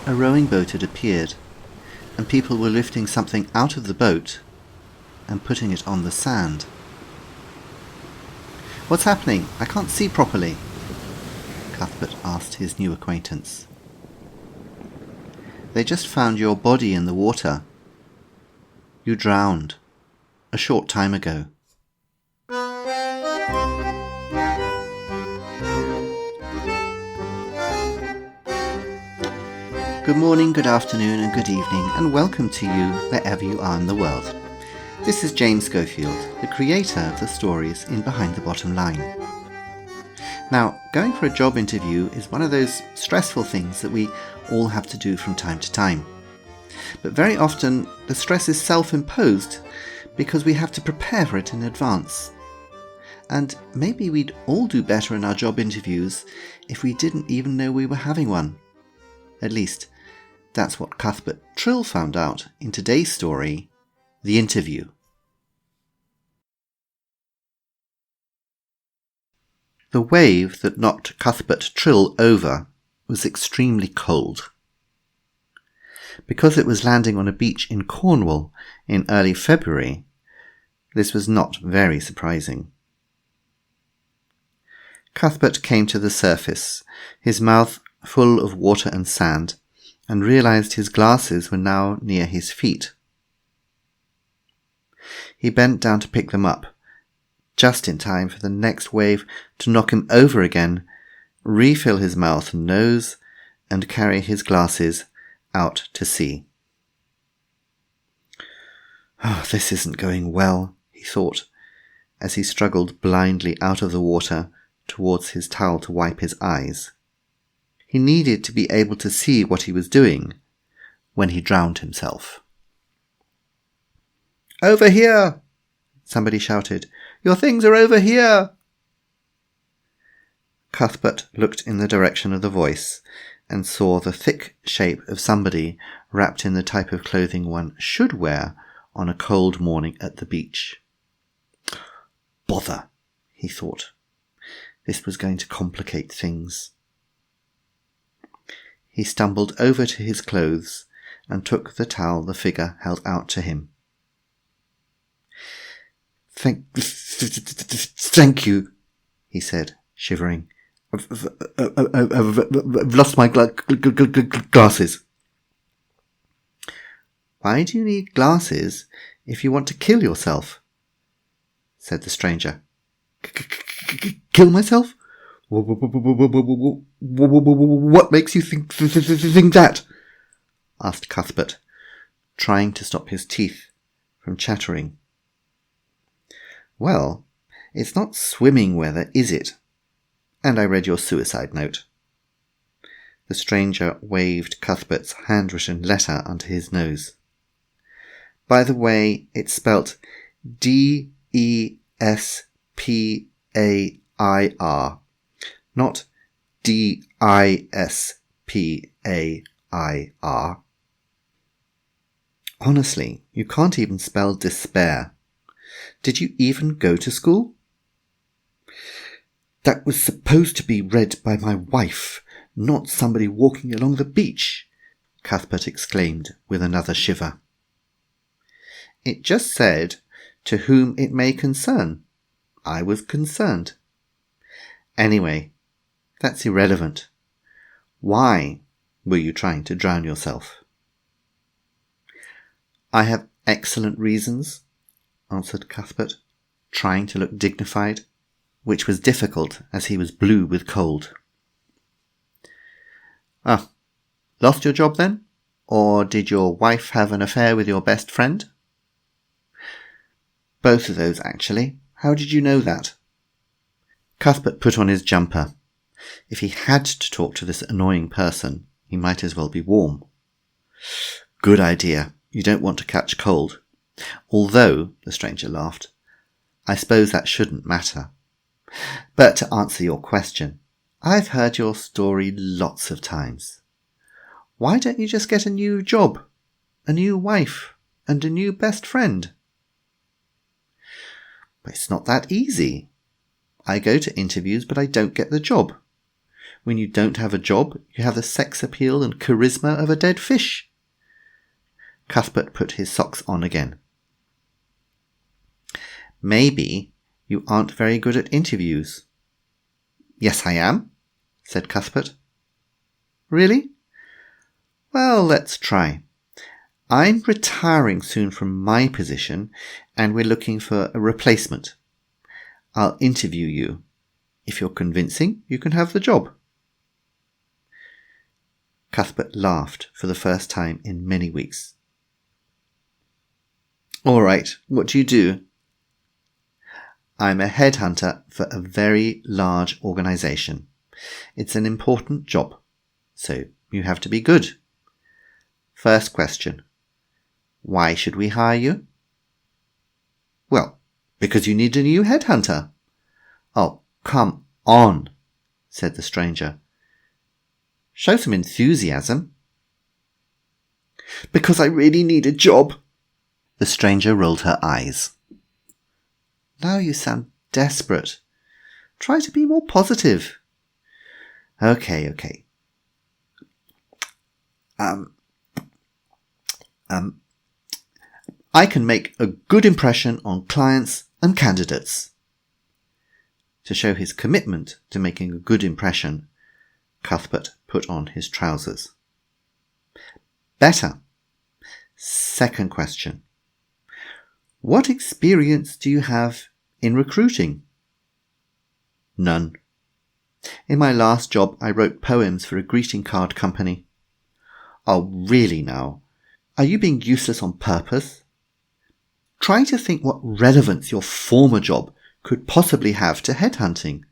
A rowing boat had appeared, and people were lifting something out of the boat and putting it on the sand. "What's happening? I can't see properly," Cuthbert asked his new acquaintance. "They just found your body in the water. You drowned a short time ago." Good morning, good afternoon and good evening, and welcome to you wherever you are in the world. This is James Schofield, the creator of the stories in Behind the Bottom Line. Now, going for a job interview is one of those stressful things that we all have to do from time to time. But very often the stress is self-imposed because we have to prepare for it in advance. And maybe we'd all do better in our job interviews if we didn't even know we were having one. At least, that's what Cuthbert Trill found out in today's story, The Interview. The wave that knocked Cuthbert Trill over was extremely cold. Because it was landing on a beach in Cornwall in early February, this was not very surprising. Cuthbert came to the surface, his mouth full of water and sand, and realized his glasses were now near his feet. He bent down to pick them up, just in time for the next wave to knock him over again, refill his mouth and nose, and carry his glasses out to sea. "Oh, this isn't going well," he thought, as he struggled blindly out of the water towards his towel to wipe his eyes. He needed to be able to see what he was doing when he drowned himself. "Over here!" somebody shouted. "Your things are over here!" Cuthbert looked in the direction of the voice and saw the thick shape of somebody wrapped in the type of clothing one should wear on a cold morning at the beach. "Bother," he thought. This was going to complicate things. He stumbled over to his clothes and took the towel the figure held out to him. Thank you," he said, shivering. I've lost my glasses." "Why do you need glasses if you want to kill yourself?" said the stranger. "Kill myself? What makes you think that?" asked Cuthbert, trying to stop his teeth from chattering. "Well, it's not swimming weather, is it? And I read your suicide note." The stranger waved Cuthbert's handwritten letter under his nose. "By the way, it's spelt Despair, not Dispair. Honestly, you can't even spell despair. Did you even go to school?" "That was supposed to be read by my wife, not somebody walking along the beach," Cuthbert exclaimed with another shiver. "It just said, 'To whom it may concern.' I was concerned. Anyway, that's irrelevant. Why were you trying to drown yourself?" "I have excellent reasons," answered Cuthbert, trying to look dignified, which was difficult as he was blue with cold. "Ah, lost your job then? Or did your wife have an affair with your best friend?" "Both of those, actually. How did you know that?" Cuthbert put on his jumper. If he had to talk to this annoying person, he might as well be warm. "Good idea. You don't want to catch cold. Although," the stranger laughed, "I suppose that shouldn't matter. But to answer your question, I've heard your story lots of times. Why don't you just get a new job, a new wife, and a new best friend?" "But it's not that easy. I go to interviews, but I don't get the job. When you don't have a job, you have the sex appeal and charisma of a dead fish. Cuthbert put his socks on again. Maybe you aren't very good at interviews. Yes, I am, said Cuthbert. Really? Well, let's try. I'm retiring soon from my position, and we're looking for a replacement. I'll interview you. If you're convincing, you can have the job. Cuthbert laughed for the first time in many weeks. All right, what do you do? I'm a headhunter for a very large organisation. It's an important job, so you have to be good. First question. Why should we hire you? Well, because you need a new headhunter. Oh, come on, said the stranger. Show some enthusiasm. Because I really need a job. The stranger rolled her eyes. Now you sound desperate. Try to be more positive. Okay. I can make a good impression on clients and candidates. To show his commitment to making a good impression, Cuthbert put on his trousers. Better. Second question. What experience do you have in recruiting? None. In my last job, I wrote poems for a greeting card company. Oh, really now? Are you being useless on purpose? Try to think what relevance your former job could possibly have to headhunting,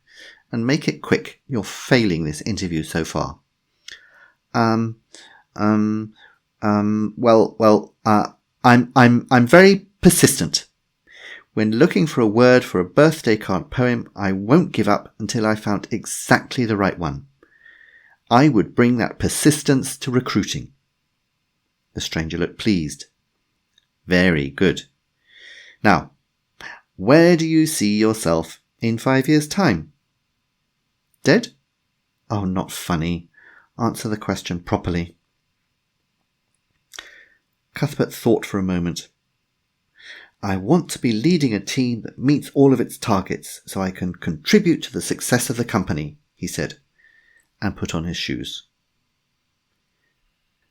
and make it quick. You're failing this interview so far. I'm very persistent. When looking for a word for a birthday card poem, I won't give up until I found exactly the right one. I would bring that persistence to recruiting. The stranger looked pleased. Very good. Now, where do you see yourself in 5 years' time? Dead? Oh, not funny. Answer the question properly. Cuthbert thought for a moment. I want to be leading a team that meets all of its targets so I can contribute to the success of the company, he said, and put on his shoes.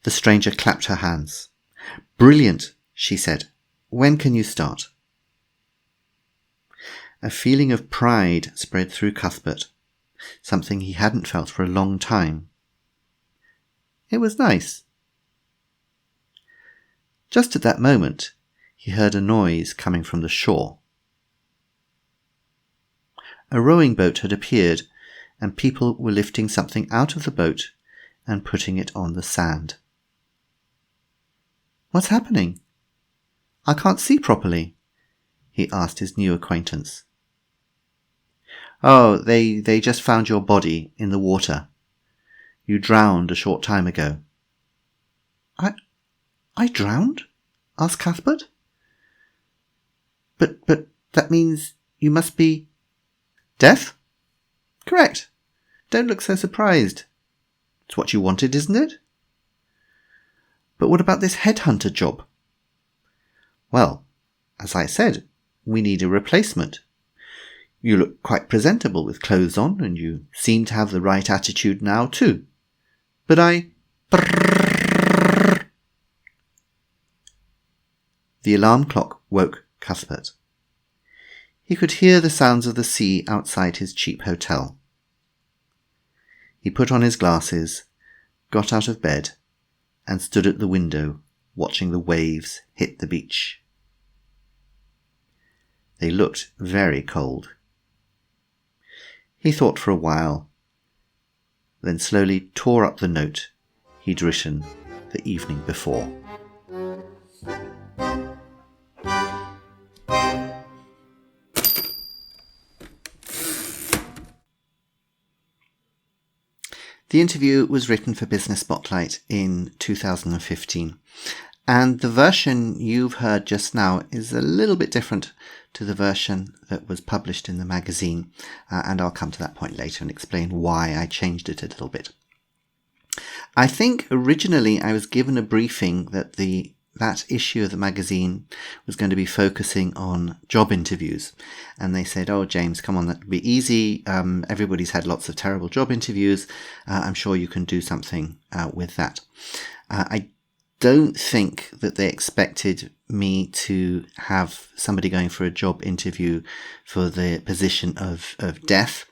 The stranger clapped her hands. Brilliant, she said. When can you start? A feeling of pride spread through Cuthbert, something he hadn't felt for a long time. It was nice. Just at that moment, he heard a noise coming from the shore. A rowing boat had appeared, and people were lifting something out of the boat and putting it on the sand. What's happening? I can't see properly, he asked his new acquaintance. Oh, they just found your body in the water. You drowned a short time ago. I drowned? Asked Cuthbert. But that means you must be... Death? Correct. Don't look so surprised. It's what you wanted, isn't it? But what about this headhunter job? Well, as I said, we need a replacement. You look quite presentable with clothes on, and you seem to have the right attitude now too. But The alarm clock woke Cuthbert. He could hear the sounds of the sea outside his cheap hotel. He put on his glasses, got out of bed, and stood at the window, watching the waves hit the beach. They looked very cold. He thought for a while, then slowly tore up the note he'd written the evening before. The interview was written for Business Spotlight in 2015, And the version you've heard just now is a little bit different to the version that was published in the magazine, and I'll come to that point later and explain why I changed it a little bit. I think originally I was given a briefing that that issue of the magazine was going to be focusing on job interviews. And they said, "Oh, James, come on, that would be easy. Everybody's had lots of terrible job interviews. I'm sure you can do something with that." I don't think that they expected me to have somebody going for a job interview for the position of death.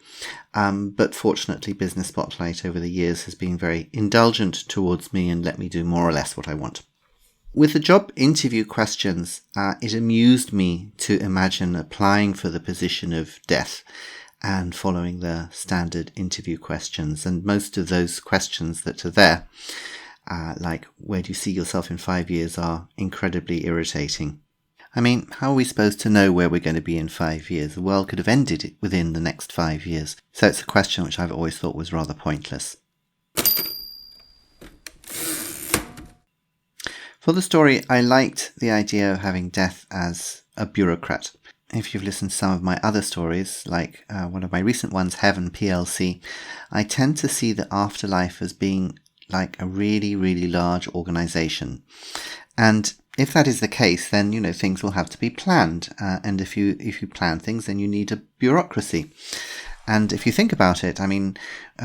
But fortunately, Business Spotlight over the years has been very indulgent towards me and let me do more or less what I want. With the job interview questions, it amused me to imagine applying for the position of death and following the standard interview questions. And most of those questions that are there, like where do you see yourself in 5 years, are incredibly irritating. I mean, how are we supposed to know where we're going to be in 5 years? The world could have ended within the next 5 years. So it's a question which I've always thought was rather pointless. For the story, I liked the idea of having death as a bureaucrat. If you've listened to some of my other stories, like one of my recent ones, Heaven PLC, I tend to see the afterlife as being like a really, really large organization. And if that is the case, then, things will have to be planned. And if you plan things, then you need a bureaucracy. And if you think about it, I mean,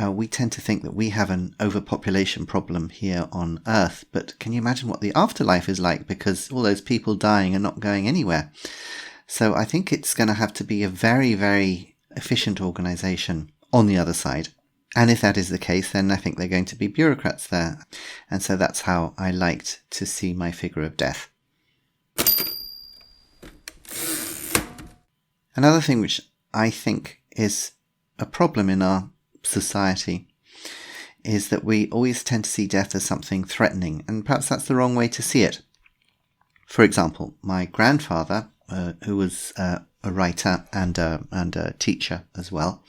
we tend to think that we have an overpopulation problem here on Earth. But can you imagine what the afterlife is like? Because all those people dying are not going anywhere. So I think it's going to have to be a very, very efficient organization on the other side. And if that is the case, then I think they're going to be bureaucrats there. And so that's how I liked to see my figure of death. Another thing which I think is a problem in our society is that we always tend to see death as something threatening, and perhaps that's the wrong way to see it. For example, my grandfather, who was a writer and a teacher as well.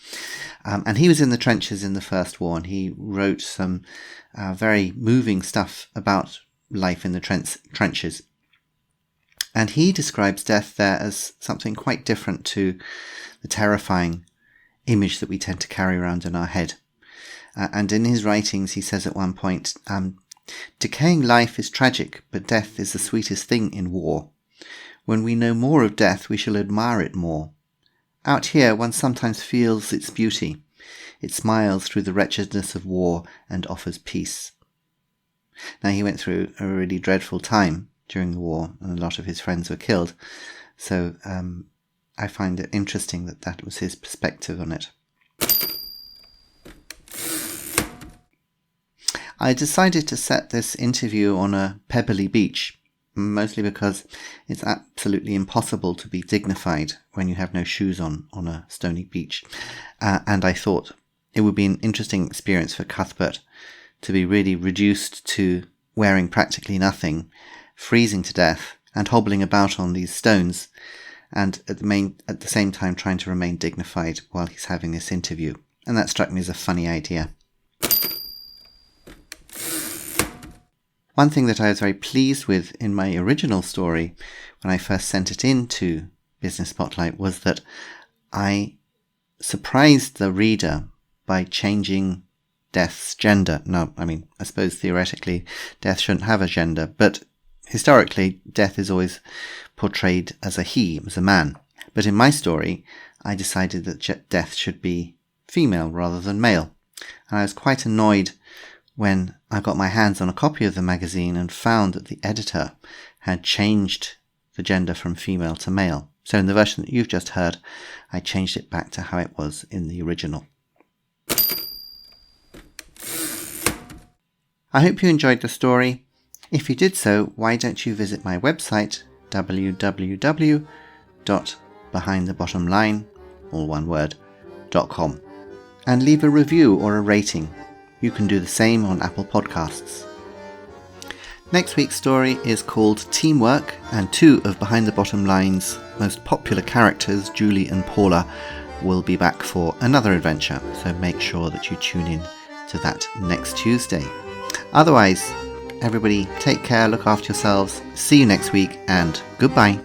And he was in the trenches in the First War, and he wrote some very moving stuff about life in the trenches. And he describes death there as something quite different to the terrifying image that we tend to carry around in our head. And in his writings, he says at one point, "Decaying life is tragic, but death is the sweetest thing in war. When we know more of death, we shall admire it more. Out here, one sometimes feels its beauty. It smiles through the wretchedness of war and offers peace." Now, he went through a really dreadful time during the war, and a lot of his friends were killed. So I find it interesting that that was his perspective on it. I decided to set this interview on a pebbly beach, mostly because it's absolutely impossible to be dignified when you have no shoes on a stony beach. And I thought it would be an interesting experience for Cuthbert to be really reduced to wearing practically nothing, freezing to death, and hobbling about on these stones, and at the same time trying to remain dignified while he's having this interview. And that struck me as a funny idea. One thing that I was very pleased with in my original story when I first sent it in to Business Spotlight was that I surprised the reader by changing death's gender. No, I mean, I suppose theoretically death shouldn't have a gender, but historically death is always portrayed as a he, as a man. But in my story, I decided that death should be female rather than male. And I was quite annoyed when I got my hands on a copy of the magazine and found that the editor had changed the gender from female to male. So in the version that you've just heard, I changed it back to how it was in the original. I hope you enjoyed the story. If you did so, why don't you visit my website, www.behindthebottomline, all one word, .com, and leave a review or a rating. You can do the same on Apple Podcasts. Next week's story is called Teamwork, and two of Behind the Bottom Line's most popular characters, Julie and Paula, will be back for another adventure, so make sure that you tune in to that next Tuesday. Otherwise, Everybody, take care, look after yourselves. See you next week, and goodbye.